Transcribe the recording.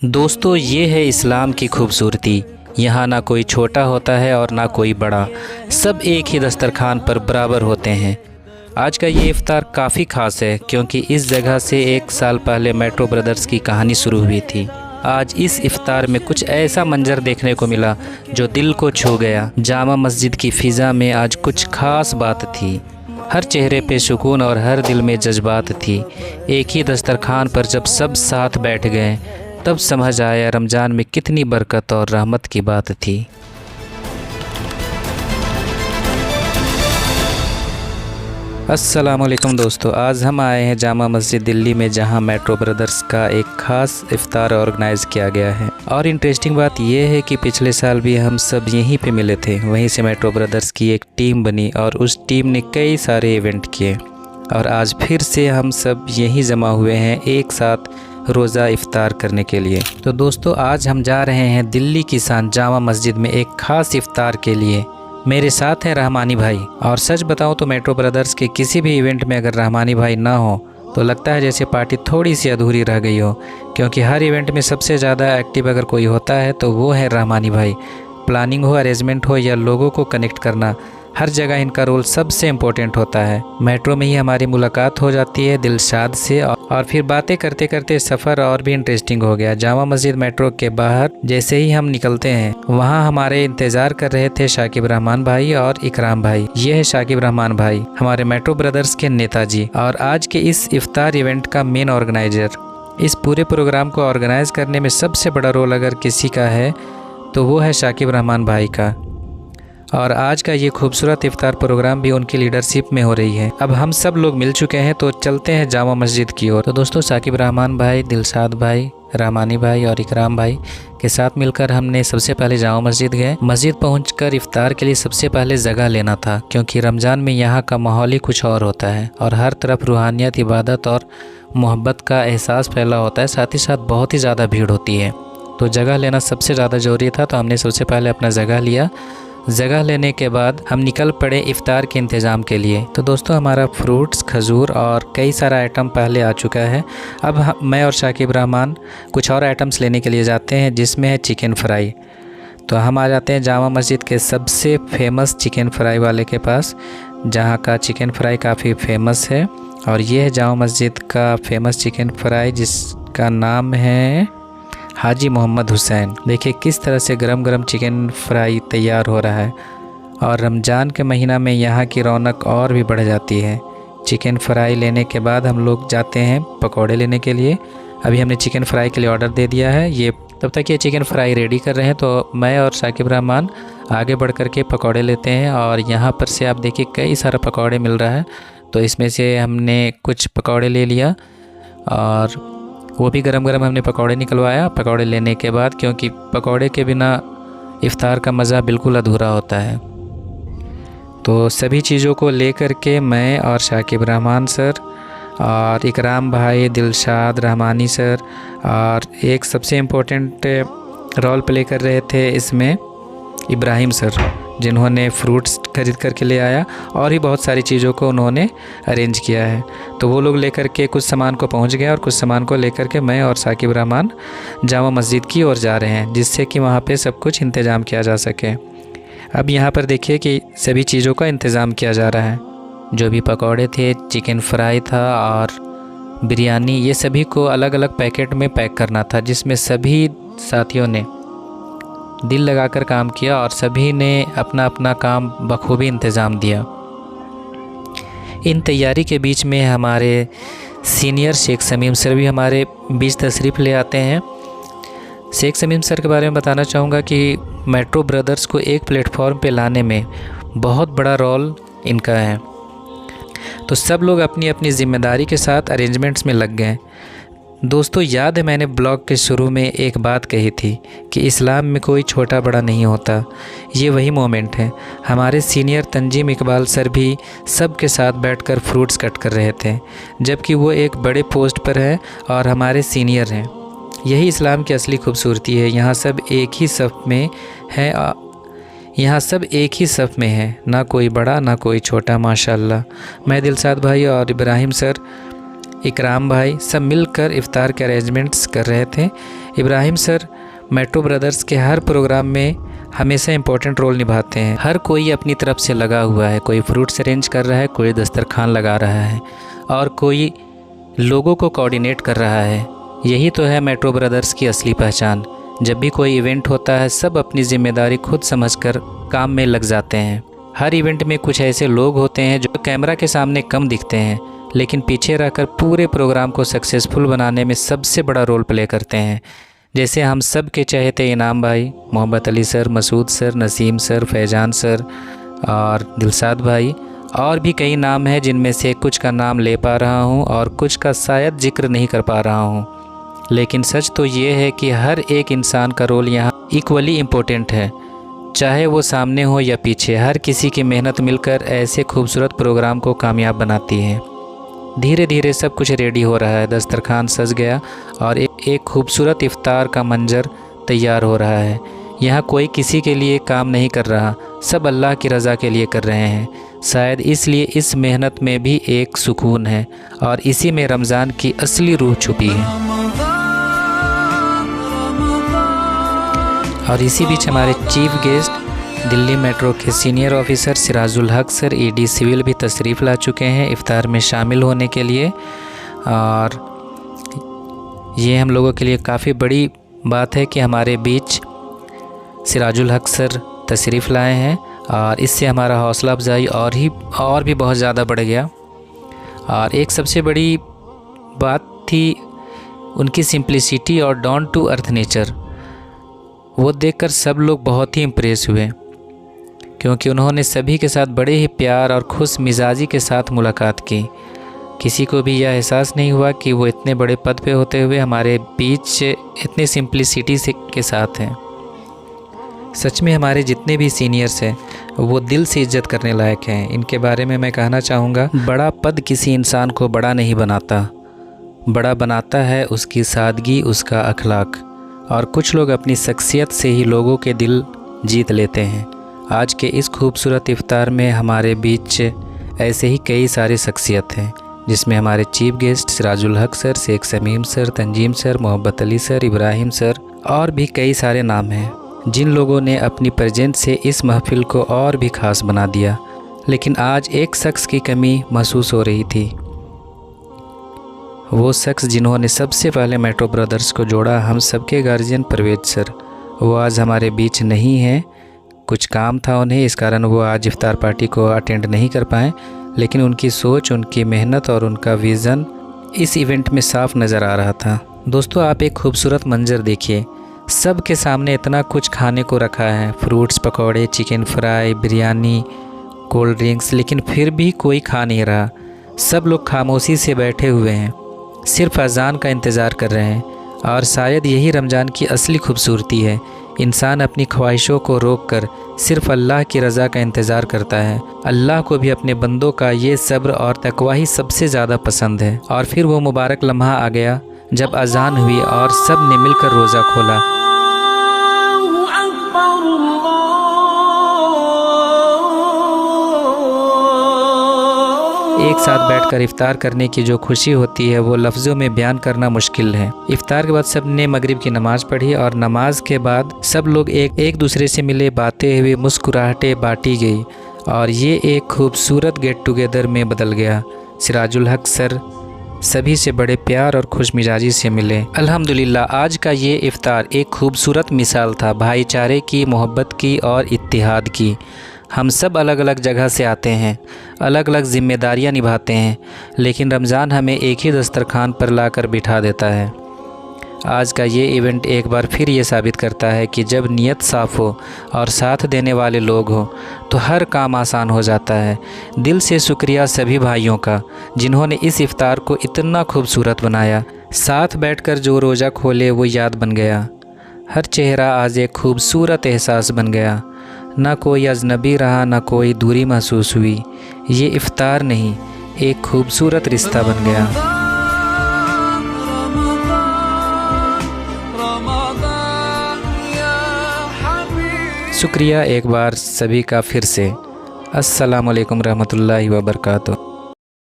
दोस्तों, ये है इस्लाम की खूबसूरती। यहाँ ना कोई छोटा होता है और ना कोई बड़ा, सब एक ही दस्तरखान पर बराबर होते हैं। आज का ये इफ्तार काफ़ी ख़ास है क्योंकि इस जगह से 1 साल पहले मेट्रो ब्रदर्स की कहानी शुरू हुई थी। आज इस इफ्तार में कुछ ऐसा मंजर देखने को मिला जो दिल को छू गया। जामा मस्जिद की फ़िज़ा में आज कुछ ख़ास बात थी। हर चेहरे पे सुकून और हर दिल में जज्बात थी। एक ही दस्तरखान पर जब सब साथ बैठ गए तब समझ आया रमज़ान में कितनी बरकत और रहमत की बात थी। अस्सलामुअलैकुम दोस्तों, आज हम आए हैं जामा मस्जिद दिल्ली में, जहां मेट्रो ब्रदर्स का एक ख़ास इफ्तार ऑर्गेनाइज़ किया गया है। और इंटरेस्टिंग बात यह है कि पिछले साल भी हम सब यहीं पे मिले थे। वहीं से मेट्रो ब्रदर्स की एक टीम बनी और उस टीम ने कई सारे इवेंट किए और आज फिर से हम सब यहीं जमा हुए हैं एक साथ रोज़ा इफ्तार करने के लिए। तो दोस्तों, आज हम जा रहे हैं दिल्ली की शान जामा मस्जिद में एक ख़ास इफ्तार के लिए। मेरे साथ हैं रहमानी भाई। और सच बताऊं तो मेट्रो ब्रदर्स के किसी भी इवेंट में अगर रहमानी भाई ना हो तो लगता है जैसे पार्टी थोड़ी सी अधूरी रह गई हो, क्योंकि हर इवेंट में सबसे ज़्यादा एक्टिव अगर कोई होता है तो वो है रहमानी भाई। प्लानिंग हो, अरेंजमेंट हो या लोगों को कनेक्ट करना, हर जगह इनका रोल सबसे इम्पोर्टेंट होता है। मेट्रो में ही हमारी मुलाकात हो जाती है दिलशाद से और फिर बातें करते करते सफ़र और भी इंटरेस्टिंग हो गया। जामा मस्जिद मेट्रो के बाहर जैसे ही हम निकलते हैं वहाँ हमारे इंतज़ार कर रहे थे शाकिब रहमान भाई और इकराम भाई। ये है शाकिब रहमान भाई, हमारे मेट्रो ब्रदर्स के नेताजी और आज के इस इफ्तार इवेंट का मेन ऑर्गेनाइजर। इस पूरे प्रोग्राम को ऑर्गेनाइज करने में सबसे बड़ा रोल अगर किसी का है तो वो है शाकिब रहमान भाई का। और आज का ये खूबसूरत इफ्तार प्रोग्राम भी उनकी लीडरशिप में हो रही है। अब हम सब लोग मिल चुके हैं तो चलते हैं जामा मस्जिद की ओर। तो दोस्तों, शाकिब रहमान भाई, दिलशाद भाई, रहमानी भाई और इकराम भाई के साथ मिलकर हमने सबसे पहले जामा मस्जिद गए। मस्जिद पहुंचकर इफ्तार के लिए सबसे पहले जगह लेना था, क्योंकि रमज़ान में यहाँ का माहौल ही कुछ और होता है और हर तरफ रूहानियत, इबादत और मोहब्बत का एहसास फैला होता है। साथ ही साथ बहुत ही ज़्यादा भीड़ होती है, तो जगह लेना सबसे ज़्यादा ज़रूरी था। तो हमने सबसे पहले अपना जगह लिया। जगह लेने के बाद हम निकल पड़े इफ्तार के इंतज़ाम के लिए। तो दोस्तों, हमारा फ्रूट्स, खजूर और कई सारा आइटम पहले आ चुका है। अब मैं और शाकिब रहमान कुछ और आइटम्स लेने के लिए जाते हैं, जिसमें है चिकन फ्राई। तो हम आ जाते हैं जामा मस्जिद के सबसे फेमस चिकन फ्राई वाले के पास, जहां का चिकन फ्राई काफ़ी फेमस है। और ये है जामा मस्जिद का फेमस चिकन फ्राई, जिसका नाम है हाजी मोहम्मद हुसैन। देखिए किस तरह से गरम गरम चिकन फ्राई तैयार हो रहा है और रमज़ान के महीना में यहाँ की रौनक और भी बढ़ जाती है। चिकन फ्राई लेने के बाद हम लोग जाते हैं पकौड़े लेने के लिए। अभी हमने चिकन फ्राई के लिए ऑर्डर दे दिया है। ये तब तक ये चिकन फ्राई रेडी कर रहे हैं तो मैं और शाकिब रहमान आगे बढ़ कर के पकौड़े लेते हैं। और यहाँ पर से आप देखिए कई सारा पकौड़े मिल रहा है, तो इसमें से हमने कुछ पकौड़े ले लिया और वो भी गरम गरम हमने पकौड़े निकलवाया। पकौड़े लेने के बाद, क्योंकि पकौड़े के बिना इफ्तार का मज़ा बिल्कुल अधूरा होता है, तो सभी चीज़ों को लेकर के मैं और शाकिब रहमान सर और इकराम भाई, दिलशाद, रहमानी सर और एक सबसे इम्पोर्टेंट रोल प्ले कर रहे थे इसमें इब्राहिम सर, जिन्होंने फ्रूट्स खरीद करके ले आया और भी बहुत सारी चीज़ों को उन्होंने अरेंज किया है। तो वो लोग लेकर के कुछ सामान को पहुंच गए और कुछ सामान को लेकर के मैं और शाकिब रहमान जामा मस्जिद की ओर जा रहे हैं, जिससे कि वहाँ पे सब कुछ इंतज़ाम किया जा सके। अब यहाँ पर देखिए कि सभी चीज़ों का इंतज़ाम किया जा रहा है। जो भी पकौड़े थे, चिकन फ्राई था और बिरयानी, ये सभी को अलग अलग पैकेट में पैक करना था, जिसमें सभी साथियों ने दिल लगाकर काम किया और सभी ने अपना अपना काम बखूबी इंतज़ाम दिया। इन तैयारी के बीच में हमारे सीनियर शेख समीम सर भी हमारे बीच तशरीफ़ ले आते हैं। शेख समीम सर के बारे में बताना चाहूँगा कि मेट्रो ब्रदर्स को एक प्लेटफॉर्म पे लाने में बहुत बड़ा रोल इनका है। तो सब लोग अपनी अपनी ज़िम्मेदारी के साथ अरेंजमेंट्स में लग गए। दोस्तों, याद है मैंने ब्लॉग के शुरू में एक बात कही थी कि इस्लाम में कोई छोटा बड़ा नहीं होता। ये वही मोमेंट है। हमारे सीनियर तंजीम इकबाल सर भी सब के साथ बैठकर फ्रूट्स कट कर रहे थे, जबकि वो एक बड़े पोस्ट पर हैं और हमारे सीनियर हैं। यही इस्लाम की असली खूबसूरती है। यहाँ सब एक ही सफ़ में है, ना कोई बड़ा ना कोई छोटा। माशाल्लाह। मैं, दिलशाद भाई और इब्राहिम सर, इकराम भाई सब मिलकर इफ्तार के अरेंजमेंट्स कर रहे थे। इब्राहिम सर मेट्रो ब्रदर्स के हर प्रोग्राम में हमेशा इम्पोर्टेंट रोल निभाते हैं। हर कोई अपनी तरफ से लगा हुआ है, कोई फ्रूट्स अरेंज कर रहा है, कोई दस्तरखान लगा रहा है और कोई लोगों को कोऑर्डिनेट कर रहा है। यही तो है मेट्रो ब्रदर्स की असली पहचान। जब भी कोई इवेंट होता है सब अपनी जिम्मेदारी खुद समझकर काम में लग जाते हैं। हर इवेंट में कुछ ऐसे लोग होते हैं जो कैमरा के सामने कम दिखते हैं लेकिन पीछे रहकर पूरे प्रोग्राम को सक्सेसफुल बनाने में सबसे बड़ा रोल प्ले करते हैं। जैसे हम सब के चहेते इनाम भाई, Mohammad Ali sir, Masood sir, Naseem sir, Faizan sir और दिलसाद भाई, और भी कई नाम हैं जिनमें से कुछ का नाम ले पा रहा हूं और कुछ का शायद जिक्र नहीं कर पा रहा हूं। लेकिन सच तो ये है कि हर एक इंसान का रोल यहाँ इक्वली इम्पोर्टेंट है, चाहे वो सामने हो या पीछे। हर किसी की मेहनत मिलकर ऐसे खूबसूरत प्रोग्राम को कामयाब बनाती है। धीरे धीरे सब कुछ रेडी हो रहा है, दस्तरखान सज गया और एक खूबसूरत इफ्तार का मंजर तैयार हो रहा है। यहाँ कोई किसी के लिए काम नहीं कर रहा, सब अल्लाह की रज़ा के लिए कर रहे हैं। शायद इसलिए इस मेहनत में भी एक सुकून है और इसी में रमज़ान की असली रूह छुपी है। और इसी बीच हमारे चीफ गेस्ट दिल्ली मेट्रो के सीनियर ऑफिसर सिराजुल हक सर ईडी सिविल भी तशरीफ़ ला चुके हैं इफ्तार में शामिल होने के लिए। और ये हम लोगों के लिए काफ़ी बड़ी बात है कि हमारे बीच सिराजुल हक सर तशरीफ़ लाए हैं और इससे हमारा हौसला अफजाई और भी बहुत ज़्यादा बढ़ गया। और एक सबसे बड़ी बात थी उनकी सिंप्लिसिटी और डाउन टू अर्थ नेचर। वो देखकर सब लोग बहुत ही इम्प्रेस हुए क्योंकि उन्होंने सभी के साथ बड़े ही प्यार और खुश मिजाजी के साथ मुलाकात की। किसी को भी यह एहसास नहीं हुआ कि वो इतने बड़े पद पे होते हुए हमारे बीच इतनी सिंप्लिसिटी से के साथ हैं। सच में हमारे जितने भी सीनियर्स हैं वो दिल से इज्जत करने लायक हैं। इनके बारे में मैं कहना चाहूँगा, बड़ा पद किसी इंसान को बड़ा नहीं बनाता, बड़ा बनाता है उसकी सादगी, उसका अखलाक। और कुछ लोग अपनी शख्सियत से ही लोगों के दिल जीत लेते हैं। आज के इस खूबसूरत इफ्तार में हमारे बीच ऐसे ही कई सारी शख्सियत हैं जिसमें हमारे चीफ गेस्ट सिराजुल हक सर, शेख समीम सर, तंजीम सर, मोहब्बत अली सर, इब्राहिम सर और भी कई सारे नाम हैं जिन लोगों ने अपनी प्रेजेंस से इस महफिल को और भी ख़ास बना दिया। लेकिन आज एक शख्स की कमी महसूस हो रही थी, वो शख्स जिन्होंने सबसे पहले मेट्रो ब्रदर्स को जोड़ा, हम सबके गार्जियन परवेज सर। वो आज हमारे बीच नहीं हैं, कुछ काम था उन्हें, इस कारण वो आज इफ्तार पार्टी को अटेंड नहीं कर पाए। लेकिन उनकी सोच, उनकी मेहनत और उनका विज़न इस इवेंट में साफ नज़र आ रहा था। दोस्तों, आप एक खूबसूरत मंजर देखिए, सब के सामने इतना कुछ खाने को रखा है, फ्रूट्स, पकौड़े, chicken fry, biryani, cold drinks, लेकिन फिर भी कोई खा नहीं रहा। सब लोग खामोशी से बैठे हुए हैं, सिर्फ अज़ान का इंतज़ार कर रहे हैं। और शायद यही रमज़ान की असली खूबसूरती है। इंसान अपनी ख्वाहिशों को रोककर सिर्फ अल्लाह की रज़ा का इंतज़ार करता है। अल्लाह को भी अपने बंदों का ये सब्र और तकवा ही सबसे ज़्यादा पसंद है। और फिर वो मुबारक लम्हा आ गया जब अज़ान हुई और सब ने मिलकर रोज़ा खोला। एक साथ बैठकर इफ्तार करने की जो खुशी होती है वो लफ्ज़ों में बयान करना मुश्किल है। इफ्तार के बाद सब ने मगरिब की नमाज़ पढ़ी और नमाज के बाद सब लोग एक दूसरे से मिले, बातें हुई, मुस्कुराहटें बांटी गई और ये एक खूबसूरत गेट टुगेदर में बदल गया। सिराजुल हक सर सभी से बड़े प्यार और खुश मिजाजी से मिले। अल्हम्दुलिल्लाह, आज का ये इफ्तार एक खूबसूरत मिसाल था भाईचारे की, मोहब्बत की और इत्तिहाद की। हम सब अलग अलग जगह से आते हैं, अलग अलग जिम्मेदारियां निभाते हैं, लेकिन रमज़ान हमें एक ही दस्तरखान पर लाकर बिठा देता है। आज का ये इवेंट एक बार फिर ये साबित करता है कि जब नीयत साफ़ हो और साथ देने वाले लोग हों तो हर काम आसान हो जाता है। दिल से शुक्रिया सभी भाइयों का जिन्होंने इस इफ्तार को इतना खूबसूरत बनाया। साथ बैठकर जो रोज़ा खोले वो याद बन गया। हर चेहरा आज एक खूबसूरत एहसास बन गया। ना कोई अजनबी रहा, ना कोई दूरी महसूस हुई। ये इफ्तार नहीं, एक खूबसूरत रिश्ता बन गया। शुक्रिया एक बार सभी का फिर से। अस्सलामु अलैकुम रहमतुल्लाहि व बरकातुहू।